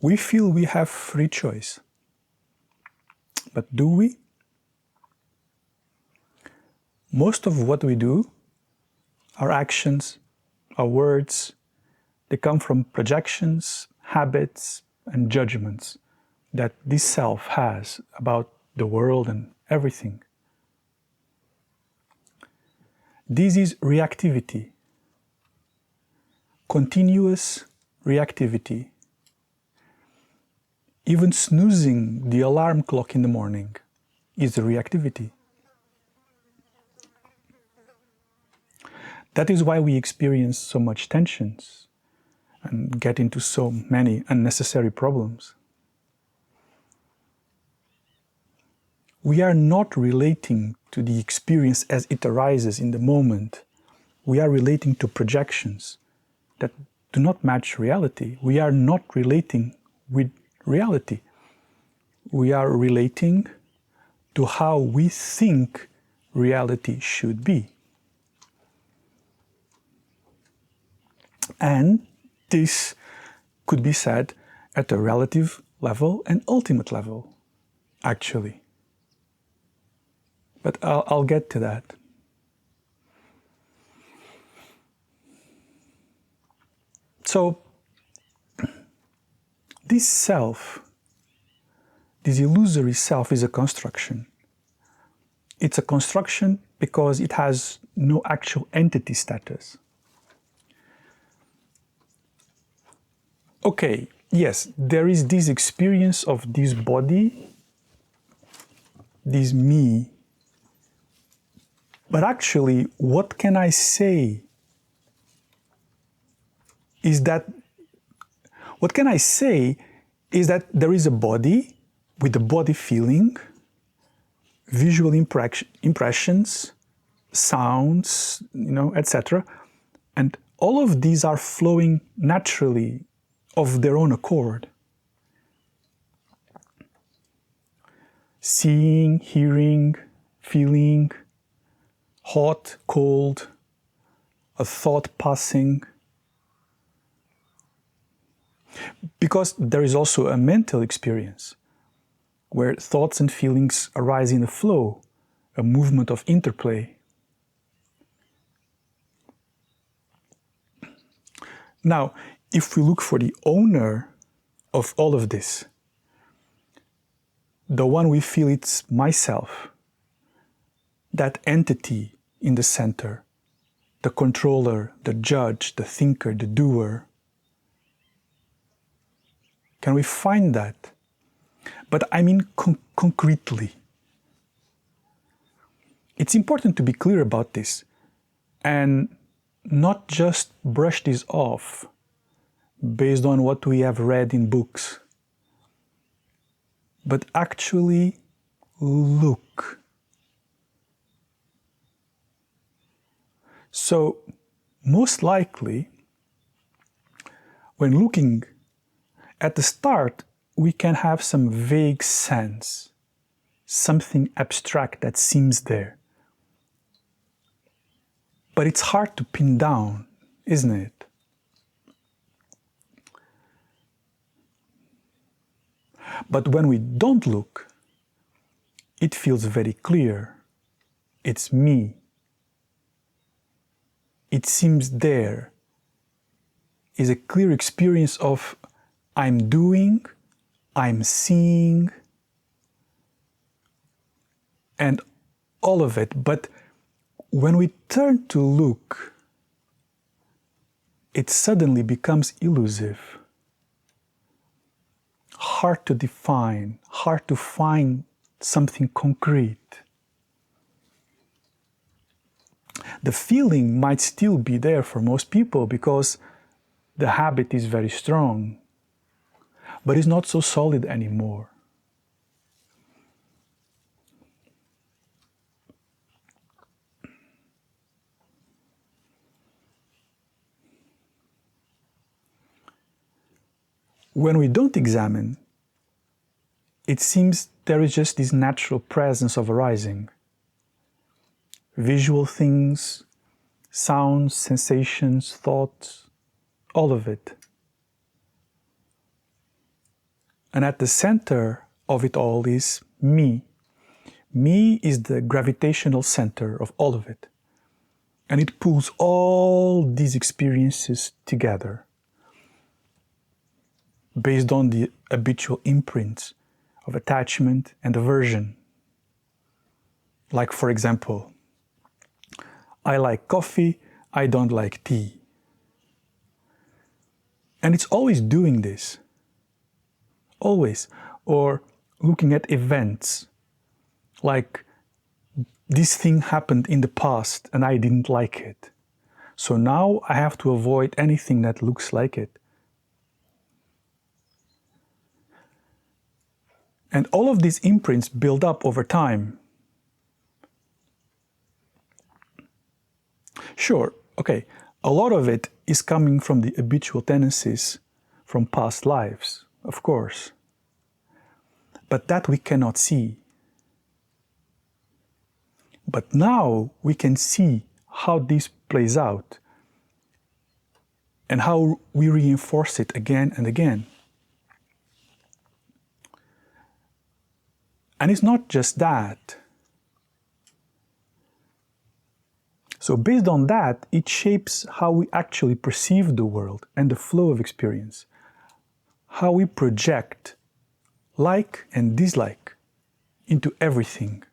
We feel we have free choice. But do we? Most of what we do, our actions, our words, they come from projections, habits, and judgments that this self has about the world and everything. This is reactivity, continuous reactivity. Even snoozing the alarm clock in the morning is a reactivity. That is why we experience so much tensions and get into so many unnecessary problems. We are not relating to the experience as it arises in the moment. We are relating to projections that do not match reality. We are not relating with reality. We are relating to how we think reality should be. And this could be said at a relative level and ultimate level, actually. But I'll get to that. So, this self, this illusory self, is a construction. It's a construction because it has no actual entity status. Okay, yes, there is this experience of this body, this me. But actually, what can I say is that there is a body with a body feeling, visual impressions, sounds, etc. And all of these are flowing naturally of their own accord. Seeing, hearing, feeling, hot, cold, a thought passing. Because there is also a mental experience where thoughts and feelings arise in a flow, a movement of interplay. Now, if we look for the owner of all of this, the one we feel it's myself, that entity in the center, the controller, the judge, the thinker, the doer. Can we find that? But I mean concretely. It's important to be clear about this and not just brush this off based on what we have read in books, but actually look. So, most likely, when looking at the start, we can have some vague sense, something abstract that seems there. But it's hard to pin down, isn't it? But when we don't look, it feels very clear. It's me. It seems there is a clear experience of I'm doing, I'm seeing, and all of it. But when we turn to look, it suddenly becomes elusive, hard to define, hard to find something concrete. The feeling might still be there for most people because the habit is very strong, but it's not so solid anymore. When we don't examine, it seems there is just this natural presence of arising. Visual things, sounds, sensations, thoughts, all of it. And at the center of it all is me. Me is the gravitational center of all of it. And it pulls all these experiences together based on the habitual imprints of attachment and aversion. Like, for example, I like coffee, I don't like tea. And it's always doing this. Always. Or looking at events. Like, this thing happened in the past and I didn't like it. So now I have to avoid anything that looks like it. And all of these imprints build up over time. Sure, okay, a lot of it is coming from the habitual tendencies from past lives, of course. But that we cannot see. But now we can see how this plays out and how we reinforce it again and again. And it's not just that. So based on that, it shapes how we actually perceive the world and the flow of experience, how we project like and dislike into everything,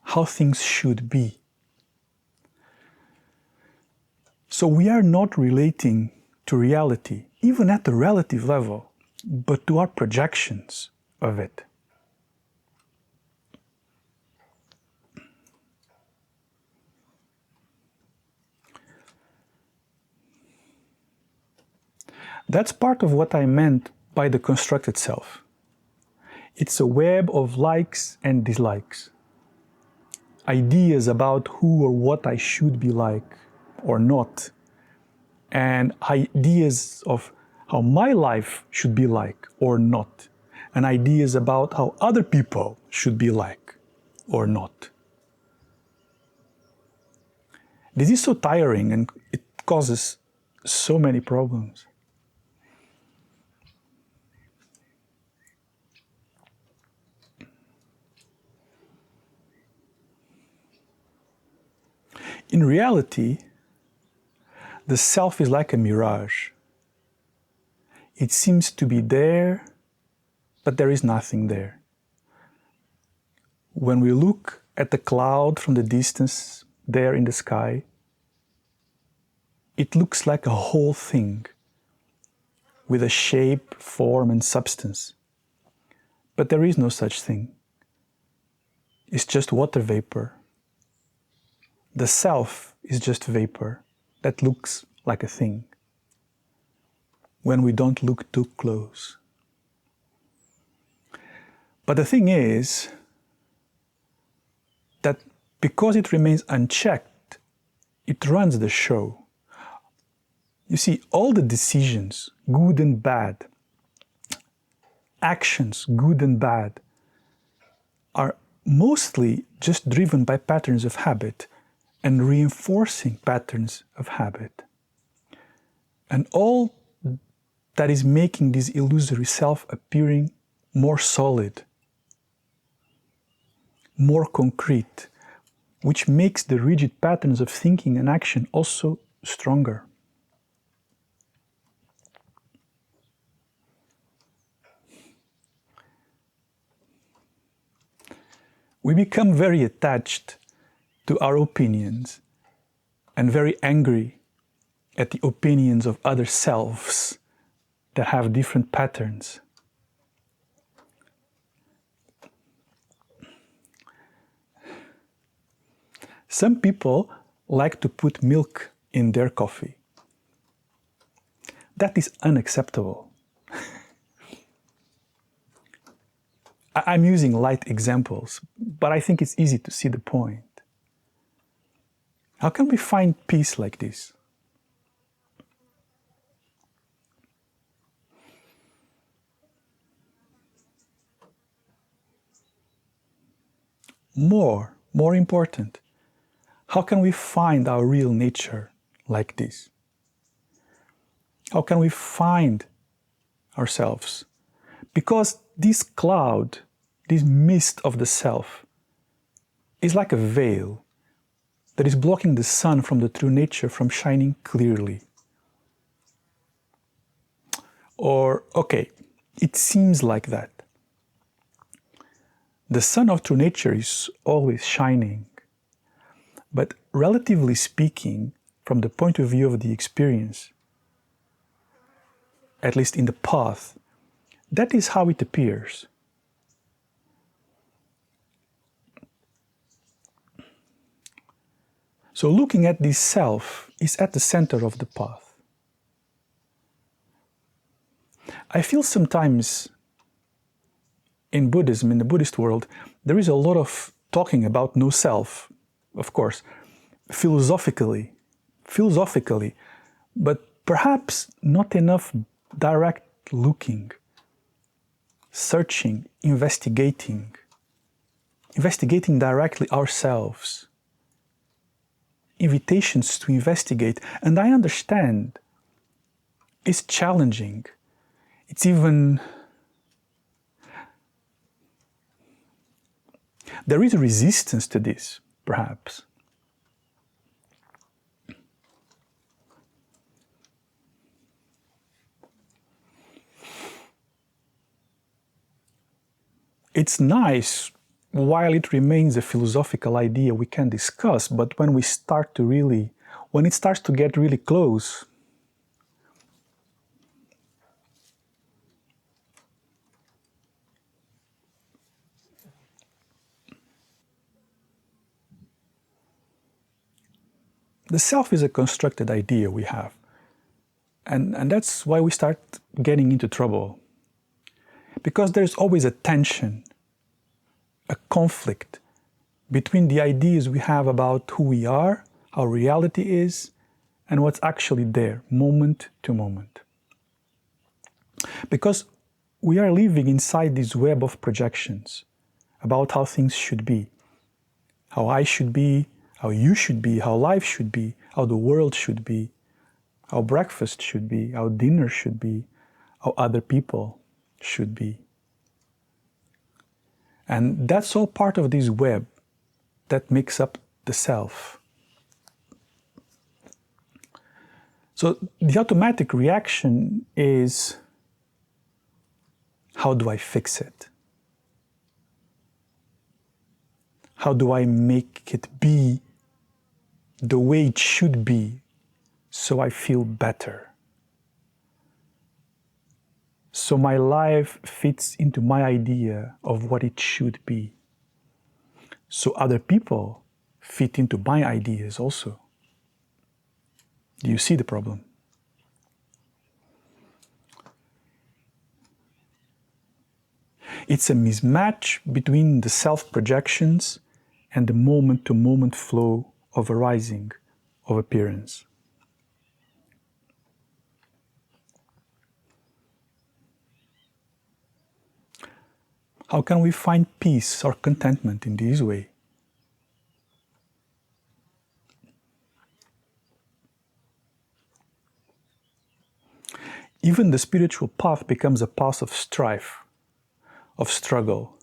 how things should be. So we are not relating to reality, even at the relative level, but to our projections of it. That's part of what I meant by the constructed self. It's a web of likes and dislikes. Ideas about who or what I should be like or not. And ideas of how my life should be like or not. And ideas about how other people should be like or not. This is so tiring and it causes so many problems. In reality, the self is like a mirage. It seems to be there, but there is nothing there. When we look at the cloud from the distance, there in the sky, it looks like a whole thing with a shape, form, and substance. But there is no such thing. It's just water vapor. The self is just vapor that looks like a thing when we don't look too close. But the thing is that because it remains unchecked, it runs the show. You see, all the decisions, good and bad, actions, good and bad, are mostly just driven by patterns of habit and reinforcing patterns of habit. And all that is making this illusory self appearing more solid, more concrete, which makes the rigid patterns of thinking and action also stronger. We become very attached to our opinions and very angry at the opinions of other selves that have different patterns. Some people like to put milk in their coffee. That is unacceptable. I'm using light examples, but I think it's easy to see the point. How can we find peace like this? More important, how can we find our real nature like this? How can we find ourselves. Because this cloud, this mist of the self, is like a veil that is blocking the sun from the true nature from shining clearly. Or, okay, it seems like that. The sun of true nature is always shining. But relatively speaking, from the point of view of the experience, at least in the path, that is how it appears. So looking at this self is at the center of the path. I feel sometimes in Buddhism, in the Buddhist world, there is a lot of talking about no self, of course, philosophically, but perhaps not enough direct looking, searching, investigating directly ourselves. Invitations to investigate, and I understand it's challenging. It's even, there is a resistance to this, perhaps. It's nice while it remains a philosophical idea we can discuss, but when we start to really, when it starts to get really close, the self is a constructed idea we have. And that's why we start getting into trouble. Because there's always a tension, a conflict between the ideas we have about who we are, how reality is, and what's actually there, moment to moment. Because we are living inside this web of projections about how things should be, how I should be, how you should be, how life should be, how the world should be, how breakfast should be, how dinner should be, how other people should be. And that's all part of this web that makes up the self. So the automatic reaction is, how do I fix it? How do I make it be the way it should be so I feel better? So my life fits into my idea of what it should be. So other people fit into my ideas also. Do you see the problem? It's a mismatch between the self-projections and the moment-to-moment flow of arising, of appearance. How can we find peace or contentment in this way? Even the spiritual path becomes a path of strife, of struggle.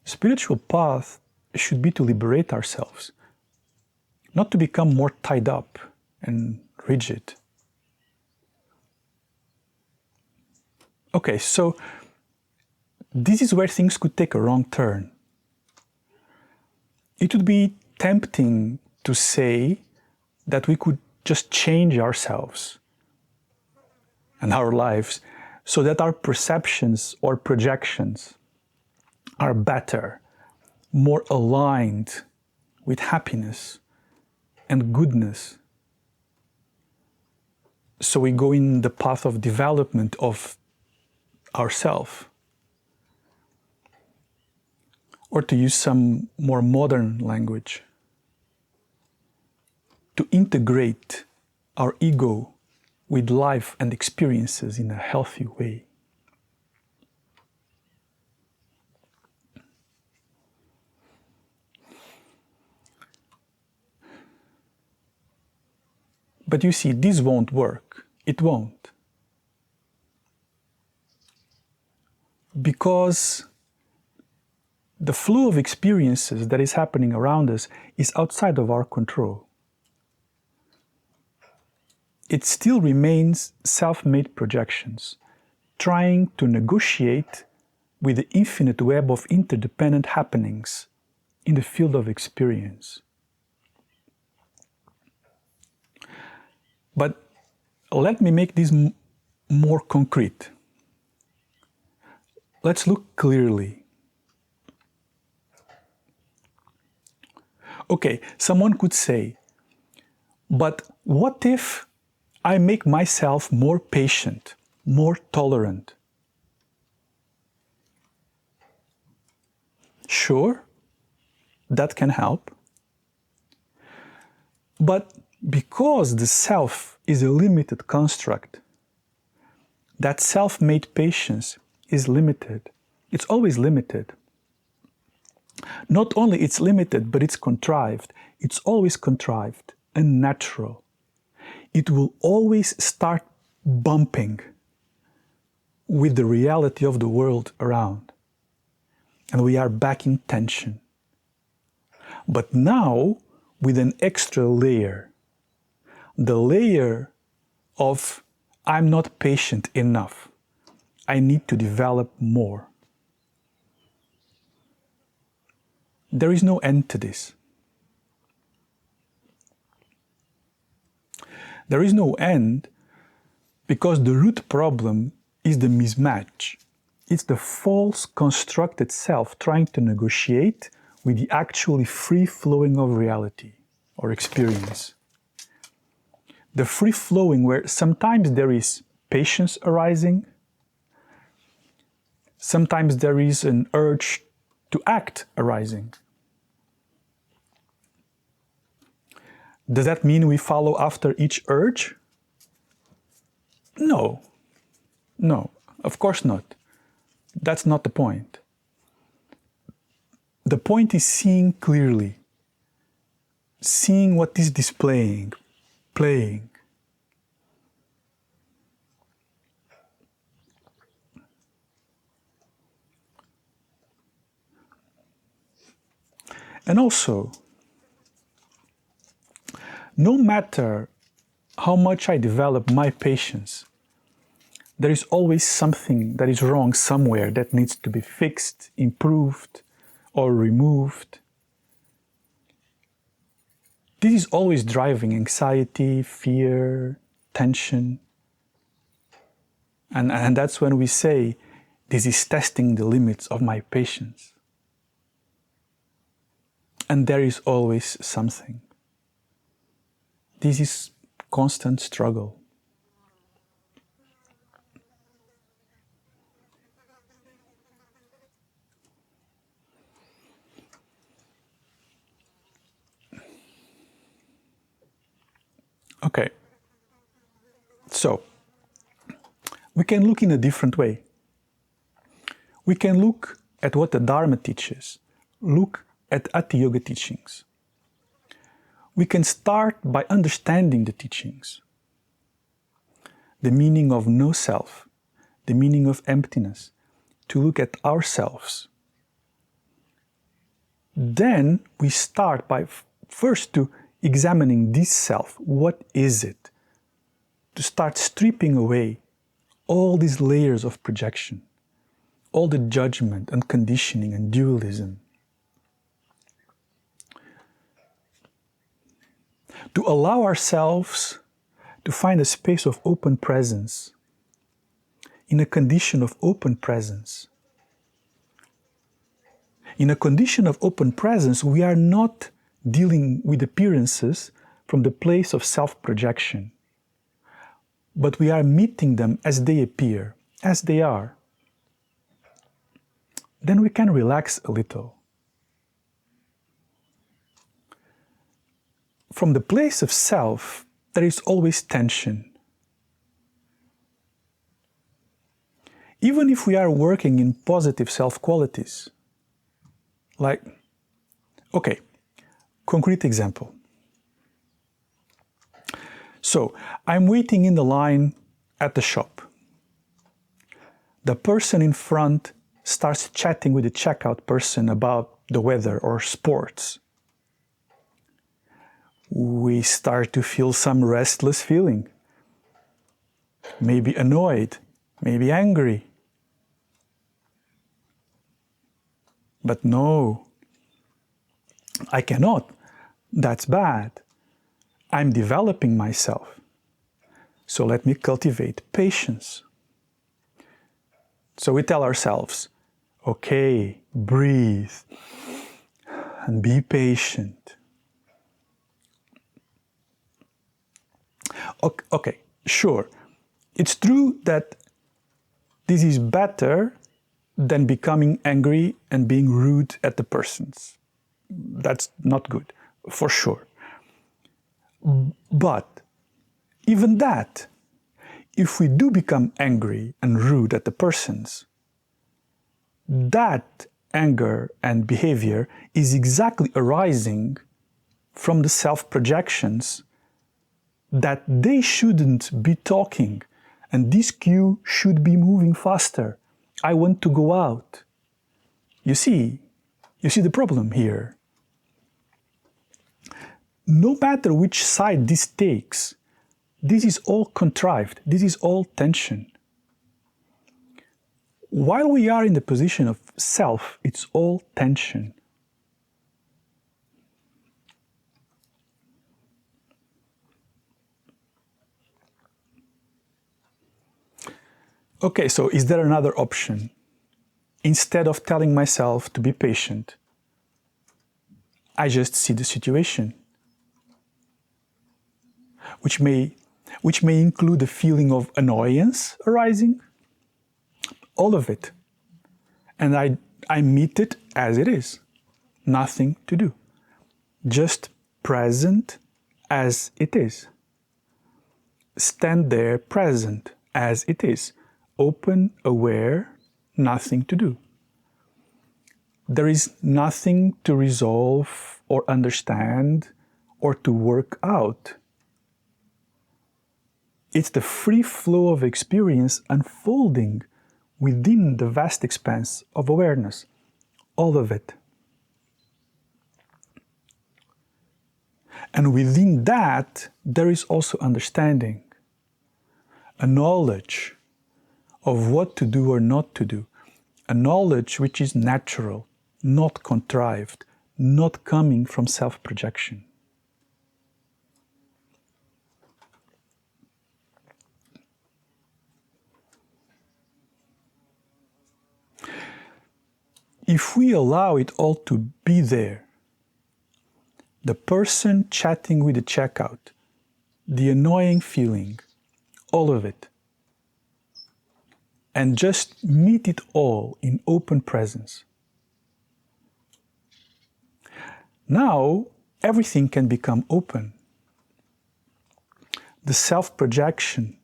Spiritual path should be to liberate ourselves, not to become more tied up and rigid. Okay, so this is where things could take a wrong turn. It would be tempting to say that we could just change ourselves and our lives so that our perceptions or projections are better, more aligned with happiness and goodness. So we go in the path of development of ourself. Or to use some more modern language, to integrate our ego with life and experiences in a healthy way. But you see, this won't work. It won't. because the flow of experiences that is happening around us is outside of our control. It still remains self-made projections, trying to negotiate with the infinite web of interdependent happenings in the field of experience. But let me make this more concrete. Let's look clearly. Okay, someone could say, but what if I make myself more patient, more tolerant? Sure, that can help. But because the self is a limited construct, that self-made patience is limited. It's always limited. Not only it's limited, but it's contrived. It's always contrived, unnatural. It will always start bumping with the reality of the world around. And we are back in tension. But now, with an extra layer. The layer of, I'm not patient enough. I need to develop more. There is no end to this. There is no end because the root problem is the mismatch. It's the false constructed self trying to negotiate with the actually free flowing of reality or experience. The free flowing where sometimes there is patience arising, sometimes there is an urge to act arising. Does that mean we follow after each urge? No. No, of course not. That's not the point. The point is seeing clearly, seeing what is displaying, playing. And also, no matter how much I develop my patience, there is always something that is wrong somewhere that needs to be fixed, improved, or removed. This is always driving anxiety, fear, tension. And that's when we say, this is testing the limits of my patience. And there is always something. This is constant struggle. Okay, so we can look in a different way. We can look at what the Dharma teaches, look at Atiyoga teachings. We can start by understanding the teachings, the meaning of no self, the meaning of emptiness, to look at ourselves. Then we start by first to examining this self. What is it? To start stripping away all these layers of projection, all the judgment and conditioning and dualism. To allow ourselves to find a space of open presence, in a condition of open presence. In a condition of open presence, we are not dealing with appearances from the place of self-projection, but we are meeting them as they appear, as they are. Then we can relax a little. From the place of self, there is always tension. Even if we are working in positive self-qualities, like, okay, concrete example. So, I'm waiting in the line at the shop. The person in front starts chatting with the checkout person about the weather or sports, we start to feel some restless feeling. Maybe annoyed, maybe angry. But no, I cannot. That's bad. I'm developing myself. So let me cultivate patience. So we tell ourselves, okay, breathe and be patient. Okay, sure. It's true that this is better than becoming angry and being rude at the persons. That's not good, for sure. But even that, if we do become angry and rude at the persons, that anger and behavior is exactly arising from the self-projections that they shouldn't be talking, and this queue should be moving faster. I want to go out. You see the problem here. No matter which side this takes, this is all contrived, this is all tension. While we are in the position of self, it's all tension. Okay, so is there another option? Instead of telling myself to be patient, I just see the situation, which may include a feeling of annoyance arising, all of it. And I meet it as it is, nothing to do, just present as it is. Stand there present as it is, open, aware, nothing to do. There is nothing to resolve or understand or to work out. It's the free flow of experience unfolding within the vast expanse of awareness, all of it. And within that, there is also understanding, a knowledge of what to do or not to do, a knowledge which is natural, not contrived, not coming from self-projection. If we allow it all to be there, the person chatting with the checkout, the annoying feeling, all of it, and just meet it all in open presence. Now, everything can become open. The self-projection,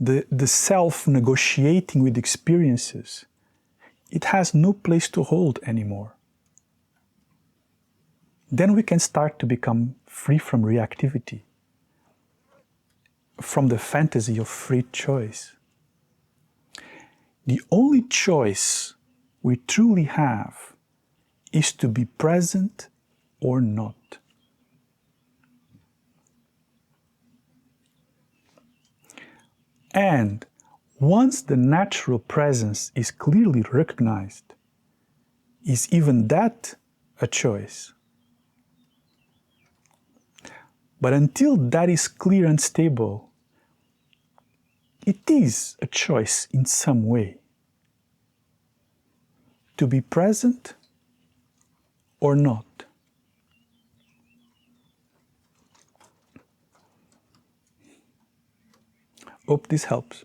the self-negotiating with experiences, it has no place to hold anymore. Then we can start to become free from reactivity, from the fantasy of free choice. The only choice we truly have is to be present or not. And once the natural presence is clearly recognized, is even that a choice? But until that is clear and stable, it is a choice in some way. To be present or not. Hope this helps.